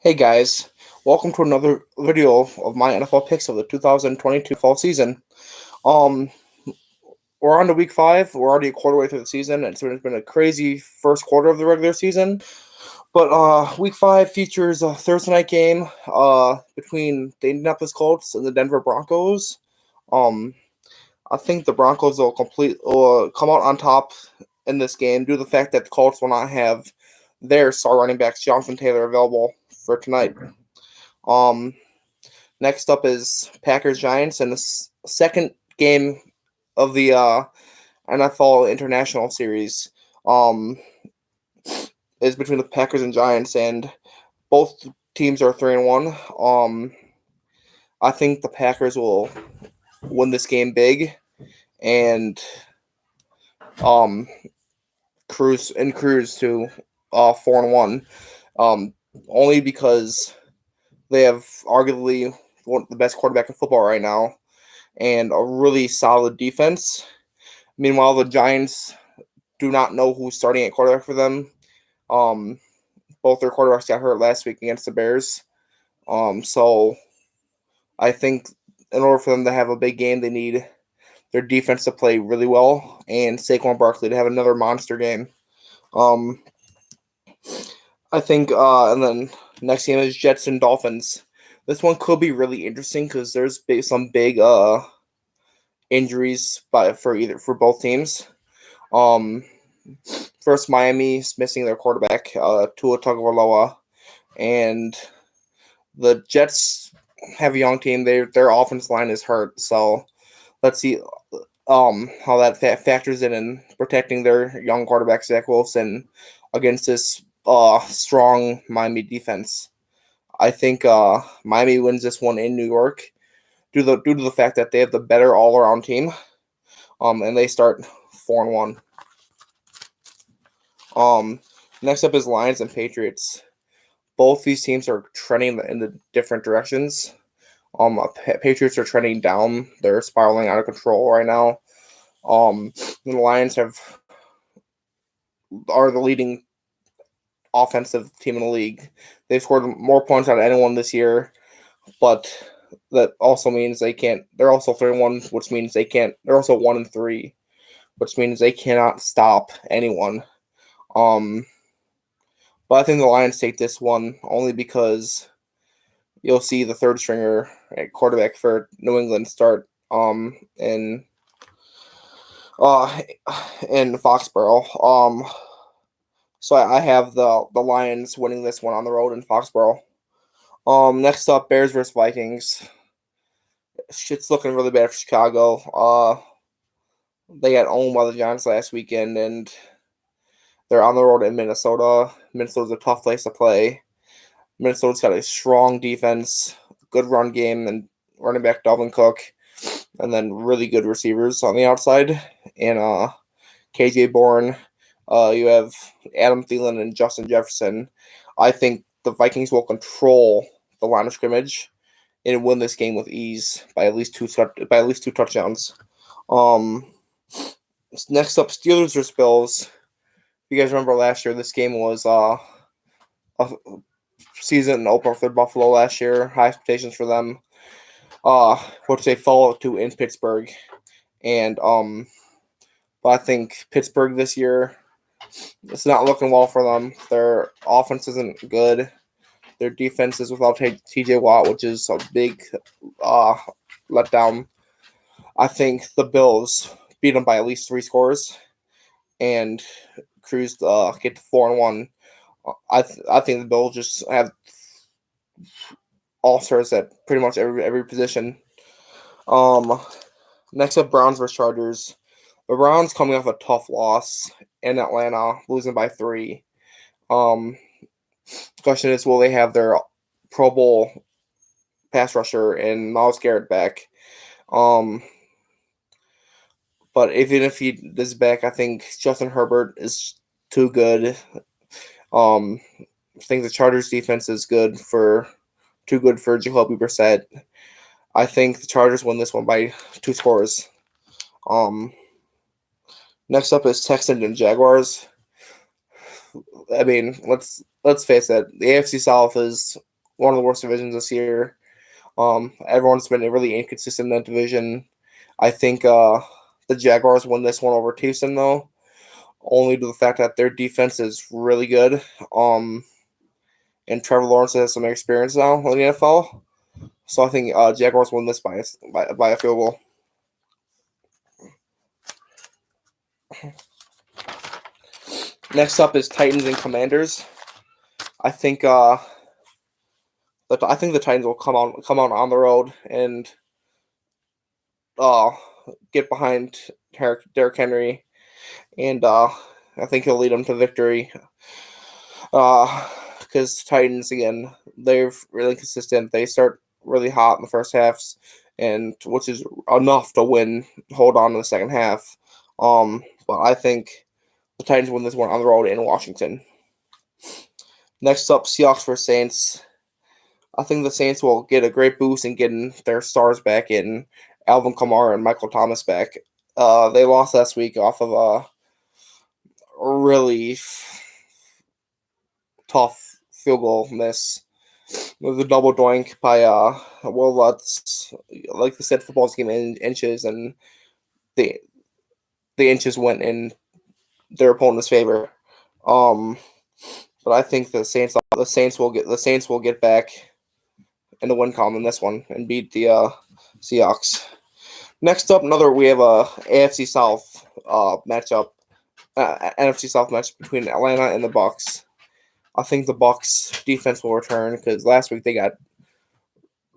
Hey guys, welcome to another video of my NFL picks of the 2022 fall season. Um, we're on to week 5. We're already a quarter way through the season, and so it's been a crazy first quarter of the regular season. But week 5 features a Thursday night game between the Indianapolis Colts and the Denver Broncos. Um, I think the Broncos will come out on top in this game due to the fact that the Colts will not have their star running backs Jonathan Taylor available for tonight. Next up is Packers Giants, and the second game of the NFL International Series is between the Packers and Giants, and both teams are 3-1. I think the Packers will win this game big and um, cruise to 4-1. Only because they have arguably one of the best quarterback in football right now and a really solid defense. Meanwhile, the Giants do not know who's starting at quarterback for them. Both their quarterbacks got hurt last week against the Bears. So I think in order for them to have a big game, they need their defense to play really well and Saquon Barkley to have another monster game. I think, and then next game is Jets and Dolphins. This one could be really interesting because there's some big injuries for both teams. First, Miami's missing their quarterback, Tua Tagovailoa, and the Jets have a young team. Their offense line is hurt, so let's see how that factors in protecting their young quarterback Zach Wilson against this strong Miami defense. I think Miami wins this one in New York due to the fact that they have the better all around team. And they start 4-1. Next up is Lions and Patriots. Both these teams are trending in the different directions. Patriots are trending down; they're spiraling out of control right now. The Lions are the leading offensive team in the league. They've scored more points out of anyone this year, but that also means they can't. They're also 3-1, which means they can't. They're also 1-3, which means they cannot stop anyone. But I think the Lions take this one only because you'll see the third stringer at quarterback for New England start in Foxborough. So I have the Lions winning this one on the road in Foxborough. Next up, Bears versus Vikings. Shit's looking really bad for Chicago. They got owned by the Giants last weekend, and they're on the road in Minnesota. Minnesota's a tough place to play. Minnesota's got a strong defense, good run game, and running back Dalvin Cook, and then really good receivers on the outside. And KJ Bourne. You have Adam Thielen and Justin Jefferson. I think the Vikings will control the line of scrimmage and win this game with ease by at least two touchdowns. Next up, Steelers versus Bills. If you guys remember last year, this game was a season opener for Buffalo last year. High expectations for them, which they followed to in Pittsburgh. And but I think Pittsburgh this year, it's not looking well for them. Their offense isn't good. Their defense is without T.J. Watt, which is a big letdown. I think the Bills beat them by at least 3 scores and cruise get to 4-1. I think the Bills just have all stars at pretty much every position. Next up, Browns versus Chargers. The Browns coming off a tough loss in Atlanta, losing by 3. The question is, will they have their Pro Bowl pass rusher and Myles Garrett back? But even if he is back, I think Justin Herbert is too good. I think the Chargers defense is too good for Jacoby Brissett. I think the Chargers win this one by 2 scores. Next up is Texans and Jaguars. I mean, let's face it. The AFC South is one of the worst divisions this year. Everyone's been really inconsistent in that division. I think the Jaguars won this one over Houston, though, only to the fact that their defense is really good. And Trevor Lawrence has some experience now in the NFL. So I think Jaguars win this by a field goal. Next up is Titans and Commanders. I think the Titans will come out on the road and get behind Derrick Henry, and I think he'll lead them to victory. Because Titans, again, they're really consistent. They start really hot in the first halves, and which is enough to hold on to the second half. But I think the Titans win this one on the road in Washington. Next up, Seahawks versus Saints. I think the Saints will get a great boost in getting their stars back in Alvin Kamara and Michael Thomas back. They lost last week off of a really tough field goal miss with a double doink by Will Lutz. Like I said, football's game in inches, and the inches went in their opponent's favor. But I think the Saints will get back in the win column in this one and beat the Seahawks. Next up, we have a AFC South matchup, NFC South match between Atlanta and the Bucs. I think the Bucs defense will return because last week they got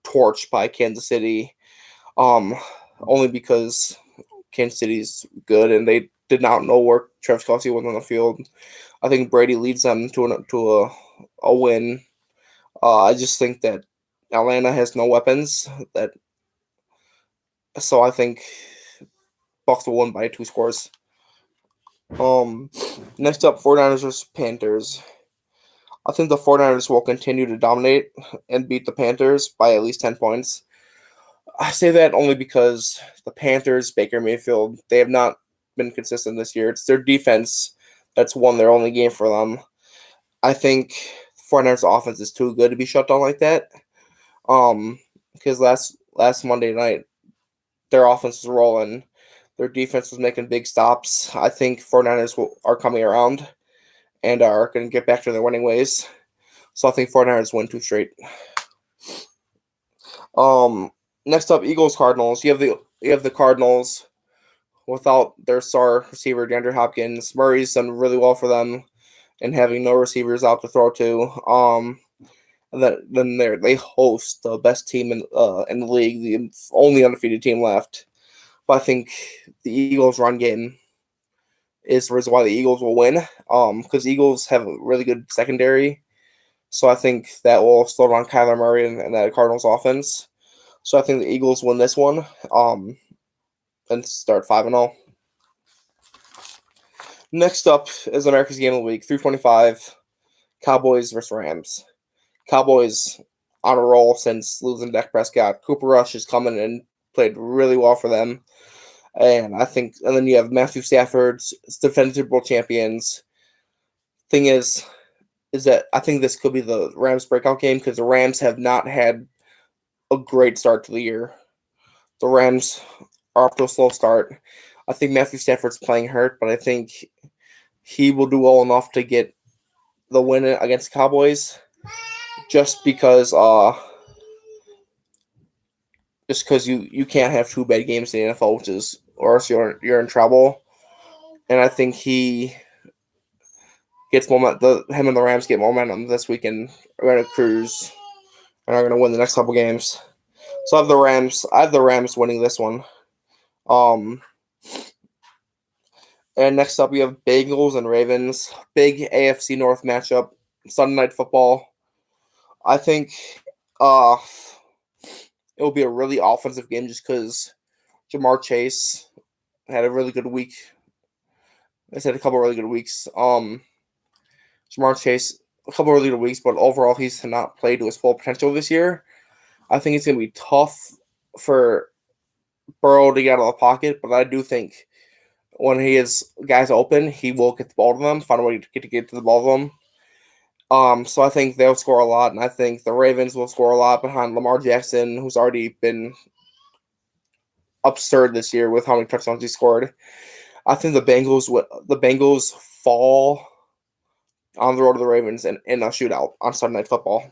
torched by Kansas City, only because Kansas City's good and they did not know where Travis Kelce was on the field. I think Brady leads them to a win. I just think that Atlanta has no weapons. So I think Bucs will win by 2 scores. Next up, 49ers versus Panthers. I think the 49ers will continue to dominate and beat the Panthers by at least 10 points. I say that only because the Panthers, Baker Mayfield, they have not been consistent this year. It's their defense that's won their only game for them. I think 49ers offense is too good to be shut down like that. Because last Monday night, their offense was rolling. Their defense was making big stops. I think 49ers are coming around and are going to get back to their winning ways. So I think 49ers win 2 straight. Next up, Eagles-Cardinals. You have the Cardinals without their star receiver, DeAndre Hopkins. Murray's done really well for them and having no receivers out to throw to. And then they host the best team in the league, the only undefeated team left. But I think the Eagles' run game is the reason why the Eagles will win. Because Eagles have a really good secondary. So I think that will slow down Kyler Murray and that Cardinals offense. So I think the Eagles win this one. And start 5-0. Next up is America's Game of the Week, 325, Cowboys versus Rams. Cowboys on a roll since losing Dak Prescott. Cooper Rush is coming and played really well for them. And then you have Matthew Stafford's defending Super Bowl champions. Thing is that I think this could be the Rams breakout game because the Rams have not had a great start to the year. The Rams are off to a slow start. I think Matthew Stafford's playing hurt, but I think he will do well enough to get the win against the Cowboys. Just because you can't have 2 bad games in the NFL, or else you're in trouble. And I think he gets momentum. Him and the Rams get momentum this weekend. Are going to cruise and are going to win the next couple games. So I have the Rams winning this one. And next up, we have Bengals and Ravens. Big AFC North matchup. Sunday Night Football. I think it will be a really offensive game just because Jamar Chase had a really good week. He's had a couple of really good weeks. Jamar Chase, a couple of really good weeks, but overall he's not played to his full potential this year. I think it's going to be tough for Burrow to get out of the pocket, but I do think when he has guys open, he will get the ball to them, find a way to get to the ball to them. So I think they'll score a lot, and I think the Ravens will score a lot behind Lamar Jackson, who's already been absurd this year with how many touchdowns he scored. I think the Bengals fall on the road to the Ravens in a shootout on Sunday Night Football.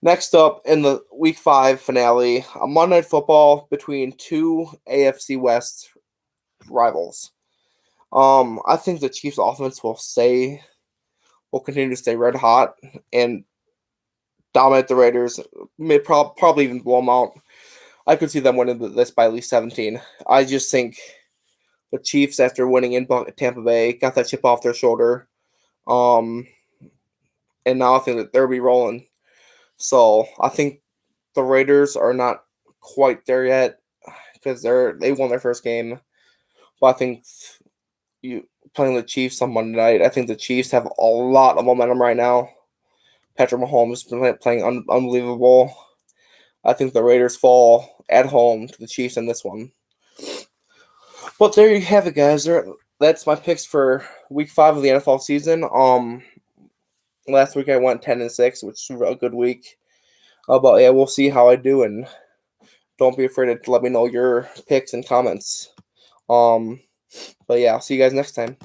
Next up in the Week 5 finale, a Monday Night Football between two AFC West rivals. I think the Chiefs' offense will continue to stay red hot and dominate the Raiders. May probably even blow them out. I could see them winning this by at least 17. I just think the Chiefs, after winning in Tampa Bay, got that chip off their shoulder. And now I think that they'll be rolling. So I think the Raiders are not quite there yet because they won their first game. But I think you playing the Chiefs on Monday night, I think the Chiefs have a lot of momentum right now. Patrick Mahomes has been playing unbelievable. I think the Raiders fall at home to the Chiefs in this one. But there you have it, guys. That's my picks for Week 5 of the NFL season. Last week I went 10-6, which was a good week. But yeah, we'll see how I do, and don't be afraid to let me know your picks and comments. But yeah, I'll see you guys next time.